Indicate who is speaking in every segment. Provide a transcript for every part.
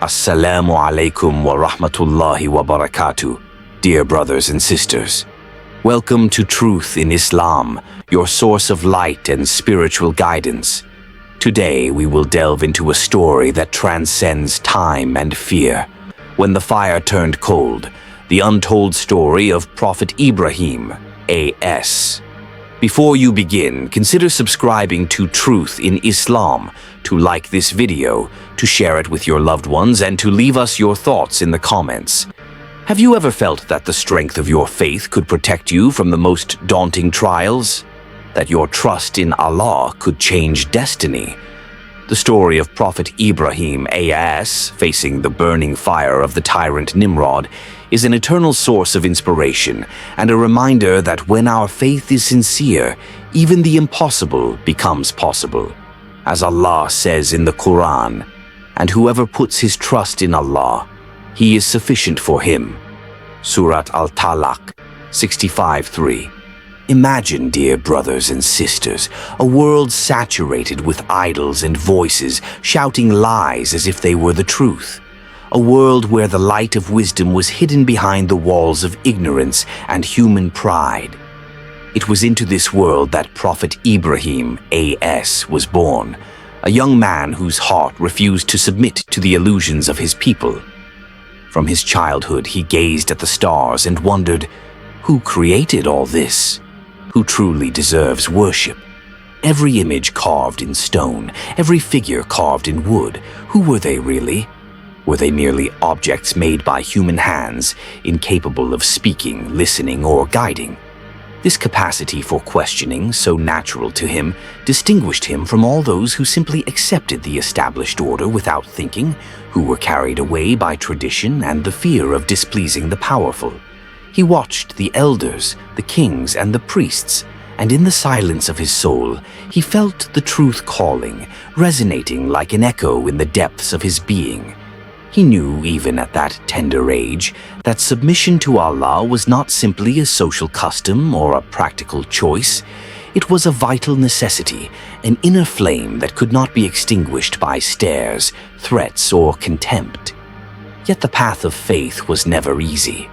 Speaker 1: Assalamu alaikum wa rahmatullahi wa barakatuh, dear brothers and sisters. Welcome to Truth in Islam, your source of light and spiritual guidance. Today we will delve into a story that transcends time and fear. When the fire turned cold, the untold story of Prophet Ibrahim, A.S. Before you begin, consider subscribing to Truth in Islam, to like this video, to share it with your loved ones, and to leave us your thoughts in the comments. Have you ever felt that the strength of your faith could protect you from the most daunting trials? That your trust in Allah could change destiny? The story of Prophet Ibrahim, A.S., facing the burning fire of the tyrant Nimrod, is an eternal source of inspiration and a reminder that when our faith is sincere, even the impossible becomes possible. As Allah says in the Quran, "And whoever puts his trust in Allah, He is sufficient for him." Surat Al-Talaq 65:3. Imagine, dear brothers and sisters, a world saturated with idols and voices shouting lies as if they were the truth. A world where the light of wisdom was hidden behind the walls of ignorance and human pride. It was into this world that Prophet Ibrahim, A.S., was born, a young man whose heart refused to submit to the illusions of his people. From his childhood, he gazed at the stars and wondered, who created all this? Who truly deserves worship? Every image carved in stone, every figure carved in wood, who were they really? Were they merely objects made by human hands, incapable of speaking, listening, or guiding? This capacity for questioning, so natural to him, distinguished him from all those who simply accepted the established order without thinking, who were carried away by tradition and the fear of displeasing the powerful. He watched the elders, the kings, and the priests, and in the silence of his soul, he felt the truth calling, resonating like an echo in the depths of his being. He knew, even at that tender age, that submission to Allah was not simply a social custom or a practical choice. It was a vital necessity, an inner flame that could not be extinguished by stares, threats, or contempt. Yet the path of faith was never easy.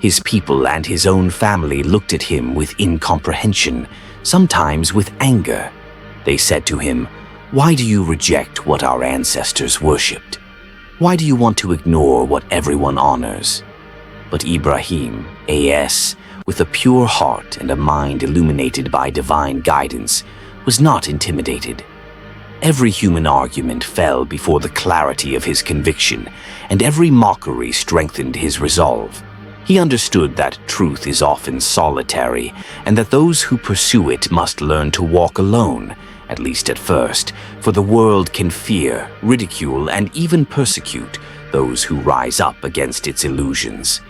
Speaker 1: His people and his own family looked at him with incomprehension, sometimes with anger. They said to him, "Why do you reject what our ancestors worshipped? Why do you want to ignore what everyone honors?" But Ibrahim, A.S., with a pure heart and a mind illuminated by divine guidance, was not intimidated. Every human argument fell before the clarity of his conviction, and every mockery strengthened his resolve. He understood that truth is often solitary, and that those who pursue it must learn to walk alone, at least at first, for the world can fear, ridicule, and even persecute those who rise up against its illusions.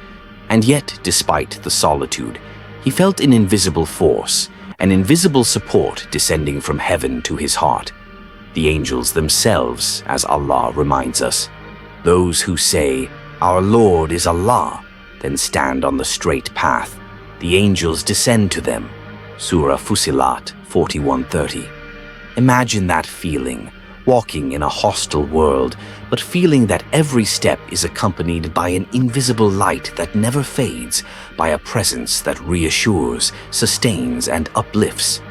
Speaker 1: And yet, despite the solitude, he felt an invisible force, an invisible support descending from heaven to his heart. The angels themselves, as Allah reminds us. Those who say, "Our Lord is Allah," then stand on the straight path. The angels descend to them. Surah Fussilat 41:30. Imagine that feeling, walking in a hostile world, but feeling that every step is accompanied by an invisible light that never fades, by a presence that reassures, sustains, and uplifts.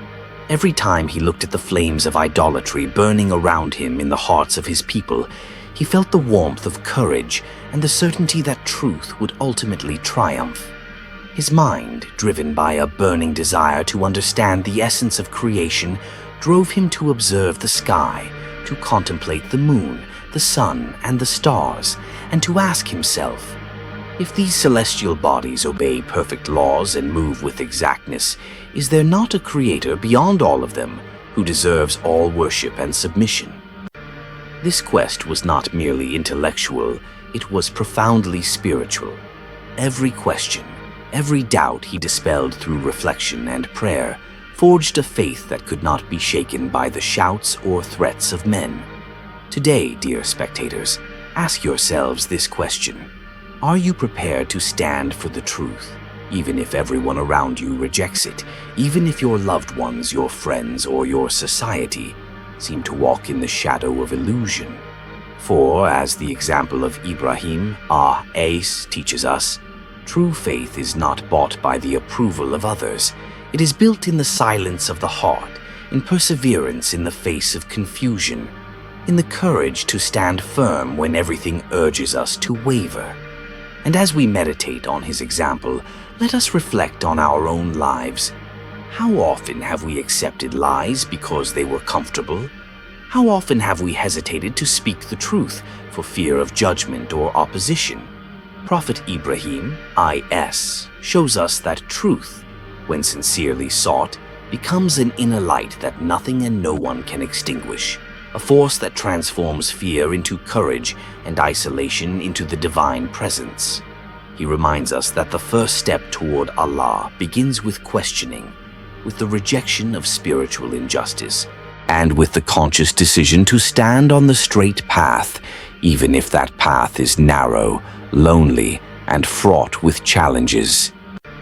Speaker 1: Every time he looked at the flames of idolatry burning around him in the hearts of his people, he felt the warmth of courage and the certainty that truth would ultimately triumph. His mind, driven by a burning desire to understand the essence of creation, drove him to observe the sky, to contemplate the moon, the sun, and the stars, and to ask himself, if these celestial bodies obey perfect laws and move with exactness, is there not a creator beyond all of them who deserves all worship and submission? This quest was not merely intellectual, it was profoundly spiritual. Every question, every doubt he dispelled through reflection and prayer, forged a faith that could not be shaken by the shouts or threats of men. Today, dear spectators, ask yourselves this question. Are you prepared to stand for the truth, even if everyone around you rejects it, even if your loved ones, your friends, or your society seem to walk in the shadow of illusion? For, as the example of Ibrahim, our ace, teaches us, true faith is not bought by the approval of others. It is built in the silence of the heart, in perseverance in the face of confusion, in the courage to stand firm when everything urges us to waver. And as we meditate on his example, let us reflect on our own lives. How often have we accepted lies because they were comfortable? How often have we hesitated to speak the truth for fear of judgment or opposition? Prophet Ibrahim, IS, shows us that truth, when sincerely sought, becomes an inner light that nothing and no one can extinguish, a force that transforms fear into courage and isolation into the divine presence. He reminds us that the first step toward Allah begins with questioning, with the rejection of spiritual injustice, and with the conscious decision to stand on the straight path, even if that path is narrow, lonely, and fraught with challenges.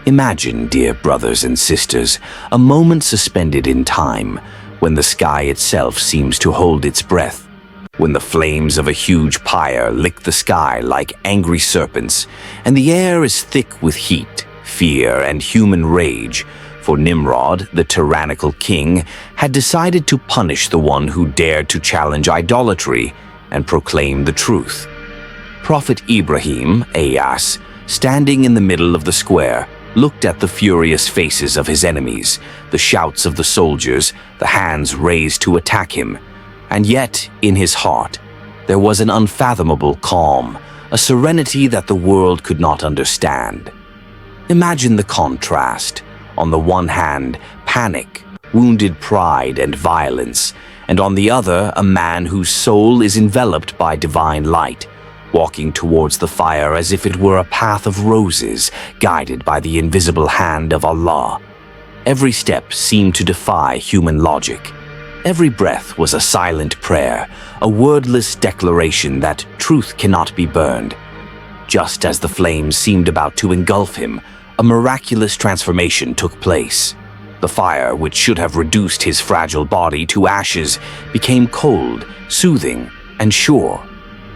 Speaker 1: Imagine, dear brothers and sisters, a moment suspended in time, when the sky itself seems to hold its breath, when the flames of a huge pyre lick the sky like angry serpents, and the air is thick with heat, fear, and human rage, for Nimrod, the tyrannical king, had decided to punish the one who dared to challenge idolatry and proclaim the truth. Prophet Ibrahim, AS, standing in the middle of the square, looked at the furious faces of his enemies, the shouts of the soldiers, the hands raised to attack him. And yet, in his heart, there was an unfathomable calm, a serenity that the world could not understand. Imagine the contrast. On the one hand, panic, wounded pride, and violence, and on the other, a man whose soul is enveloped by divine light, walking towards the fire as if it were a path of roses, guided by the invisible hand of Allah. Every step seemed to defy human logic. Every breath was a silent prayer, a wordless declaration that truth cannot be burned. Just as the flames seemed about to engulf him, a miraculous transformation took place. The fire, which should have reduced his fragile body to ashes, became cold, soothing, and sure.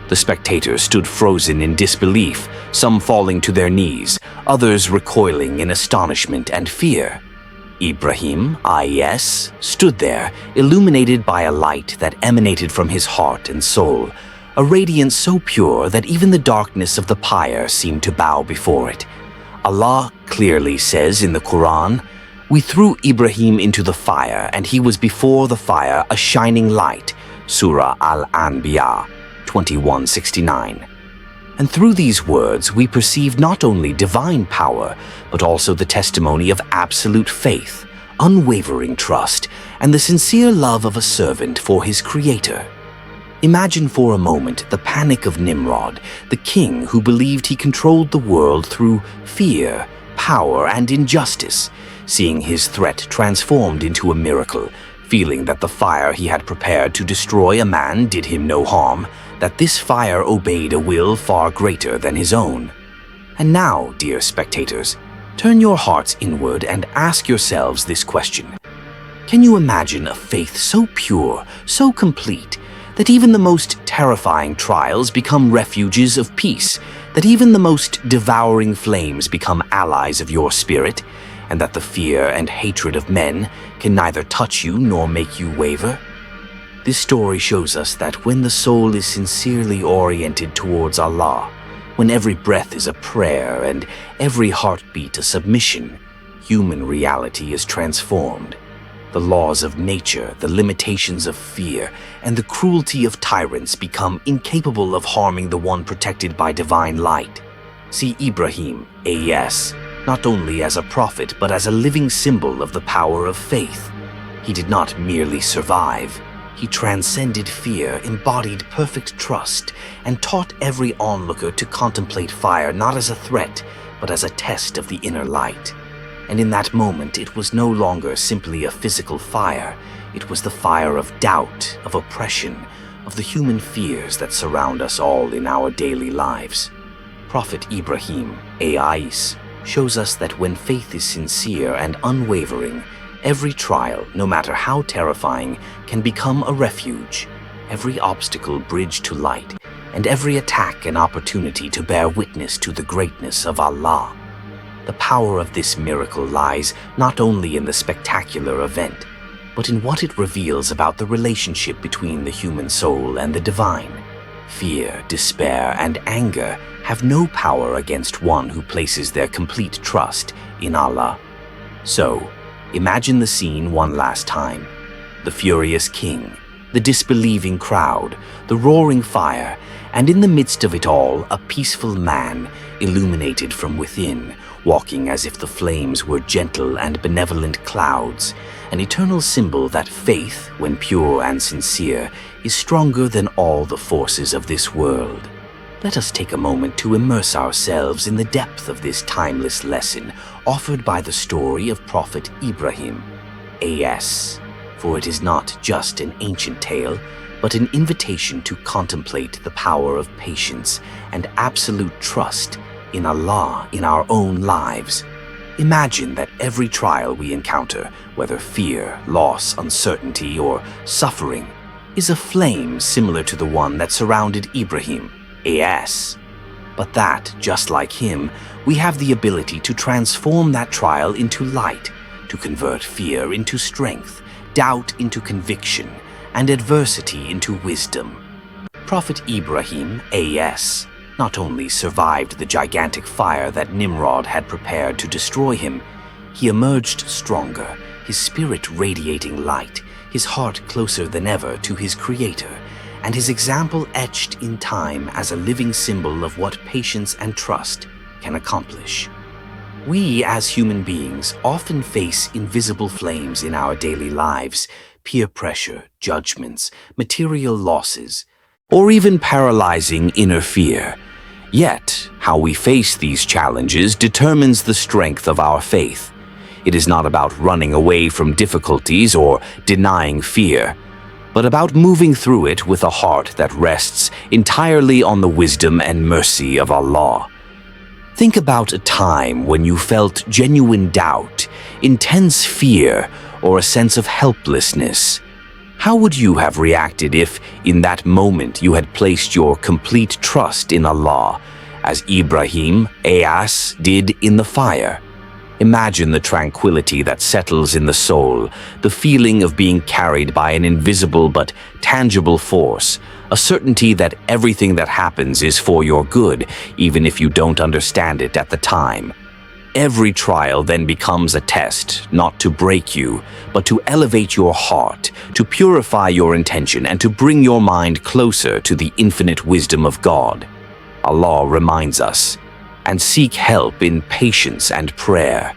Speaker 1: The spectators stood frozen in disbelief, some falling to their knees, others recoiling in astonishment and fear. Ibrahim, IS, stood there, illuminated by a light that emanated from his heart and soul, a radiance so pure that even the darkness of the pyre seemed to bow before it. Allah clearly says in the Quran, "We threw Ibrahim into the fire, and he was before the fire a shining light." Surah Al-Anbiya 21:69. And through these words, we perceive not only divine power, but also the testimony of absolute faith, unwavering trust, and the sincere love of a servant for his Creator. Imagine for a moment the panic of Nimrod, the king who believed he controlled the world through fear, power, and injustice, seeing his threat transformed into a miracle, feeling that the fire he had prepared to destroy a man did him no harm, that this fire obeyed a will far greater than his own. And now, dear spectators, turn your hearts inward and ask yourselves this question. Can you imagine a faith so pure, so complete, that even the most terrifying trials become refuges of peace, that even the most devouring flames become allies of your spirit, and that the fear and hatred of men can neither touch you nor make you waver? This story shows us that when the soul is sincerely oriented towards Allah, when every breath is a prayer and every heartbeat a submission, human reality is transformed. The laws of nature, the limitations of fear, and the cruelty of tyrants become incapable of harming the one protected by divine light. See Ibrahim, AS, not only as a prophet but as a living symbol of the power of faith. He did not merely survive. He transcended fear, embodied perfect trust, and taught every onlooker to contemplate fire not as a threat, but as a test of the inner light. And in that moment, it was no longer simply a physical fire. It was the fire of doubt, of oppression, of the human fears that surround us all in our daily lives. Prophet Ibrahim, AIs, shows us that when faith is sincere and unwavering, every trial, no matter how terrifying, can become a refuge. every obstacle bridge to light, and every attack an opportunity to bear witness to the greatness of Allah. The power of this miracle lies not only in the spectacular event, but in what it reveals about the relationship between the human soul and the divine. Fear, despair, and anger have no power against one who places their complete trust in Allah. So, imagine the scene one last time. The furious king, the disbelieving crowd, the roaring fire, and in the midst of it all, a peaceful man, illuminated from within, walking as if the flames were gentle and benevolent clouds, an eternal symbol that faith, when pure and sincere, is stronger than all the forces of this world. Let us take a moment to immerse ourselves in the depth of this timeless lesson offered by the story of Prophet Ibrahim, A.S., for it is not just an ancient tale, but an invitation to contemplate the power of patience and absolute trust in Allah in our own lives. Imagine that every trial we encounter, whether fear, loss, uncertainty, or suffering, is a flame similar to the one that surrounded Ibrahim, A.S. But that, just like him, we have the ability to transform that trial into light, to convert fear into strength, doubt into conviction, and adversity into wisdom. Prophet Ibrahim, A.S., not only survived the gigantic fire that Nimrod had prepared to destroy him, he emerged stronger, his spirit radiating light, his heart closer than ever to his Creator, and his example etched in time as a living symbol of what patience and trust can accomplish. We, as human beings, often face invisible flames in our daily lives: peer pressure, judgments, material losses, or even paralyzing inner fear. Yet, how we face these challenges determines the strength of our faith. It is not about running away from difficulties or denying fear, but about moving through it with a heart that rests entirely on the wisdom and mercy of Allah. Think about a time when you felt genuine doubt, intense fear, or a sense of helplessness. How would you have reacted if, in that moment, you had placed your complete trust in Allah, as Ibrahim, A.S., did in the fire? Imagine the tranquility that settles in the soul, the feeling of being carried by an invisible but tangible force, a certainty that everything that happens is for your good, even if you don't understand it at the time. Every trial then becomes a test, not to break you, but to elevate your heart, to purify your intention, and to bring your mind closer to the infinite wisdom of God. Allah reminds us, "And seek help in patience and prayer.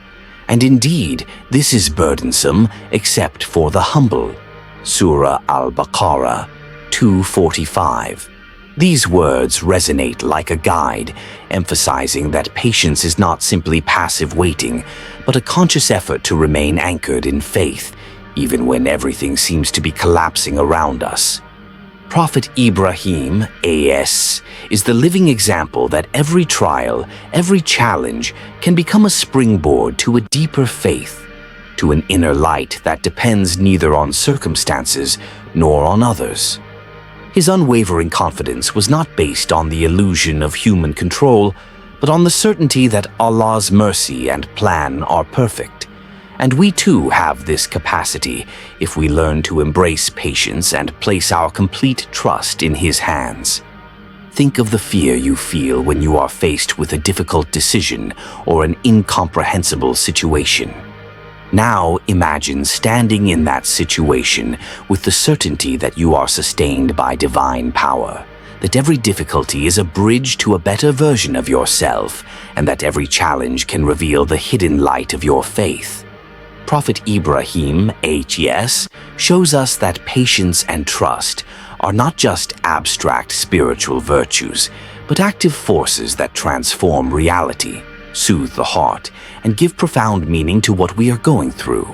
Speaker 1: And indeed, this is burdensome except for the humble." Surah Al-Baqarah 2:45. These words resonate like a guide, emphasizing that patience is not simply passive waiting, but a conscious effort to remain anchored in faith, even when everything seems to be collapsing around us. Prophet Ibrahim, A.S., is the living example that every trial, every challenge can become a springboard to a deeper faith, to an inner light that depends neither on circumstances nor on others. His unwavering confidence was not based on the illusion of human control, but on the certainty that Allah's mercy and plan are perfect. And we too have this capacity if we learn to embrace patience and place our complete trust in His hands. Think of the fear you feel when you are faced with a difficult decision or an incomprehensible situation. Now imagine standing in that situation with the certainty that you are sustained by divine power, that every difficulty is a bridge to a better version of yourself, and that every challenge can reveal the hidden light of your faith. Prophet Ibrahim, H.S., shows us that patience and trust are not just abstract spiritual virtues, but active forces that transform reality, soothe the heart, and give profound meaning to what we are going through.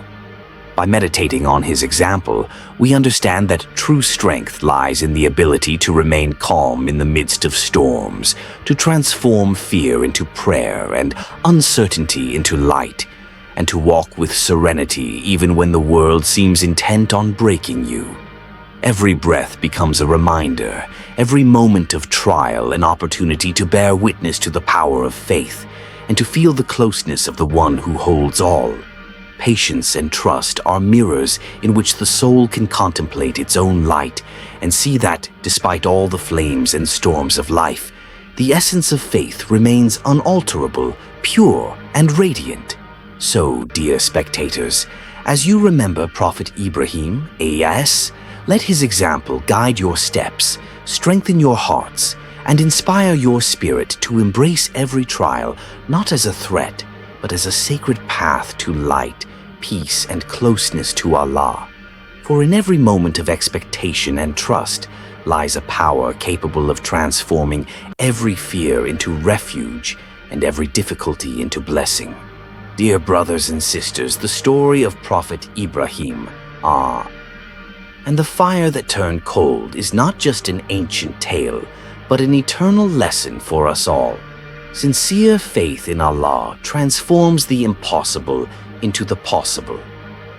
Speaker 1: By meditating on his example, we understand that true strength lies in the ability to remain calm in the midst of storms, to transform fear into prayer and uncertainty into light, and to walk with serenity even when the world seems intent on breaking you. Every breath becomes a reminder, every moment of trial an opportunity to bear witness to the power of faith and to feel the closeness of the one who holds all. Patience and trust are mirrors in which the soul can contemplate its own light and see that, despite all the flames and storms of life, the essence of faith remains unalterable, pure, and radiant. So, dear spectators, as you remember Prophet Ibrahim, AS, let his example guide your steps, strengthen your hearts, and inspire your spirit to embrace every trial not as a threat, but as a sacred path to light, peace, and closeness to Allah. For in every moment of expectation and trust lies a power capable of transforming every fear into refuge and every difficulty into blessing. Dear brothers and sisters, the story of Prophet Ibrahim, and the fire that turned cold is not just an ancient tale, but an eternal lesson for us all. Sincere faith in Allah transforms the impossible into the possible.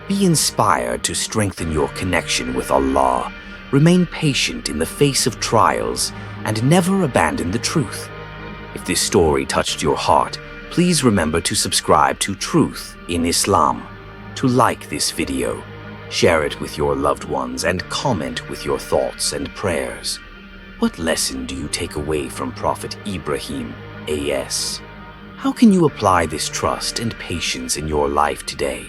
Speaker 1: Be inspired to strengthen your connection with Allah, remain patient in the face of trials, and never abandon the truth. If this story touched your heart, please remember to subscribe to Truth in Islam, to like this video, share it with your loved ones, and comment with your thoughts and prayers. What lesson do you take away from Prophet Ibrahim, AS? How can you apply this trust and patience in your life today?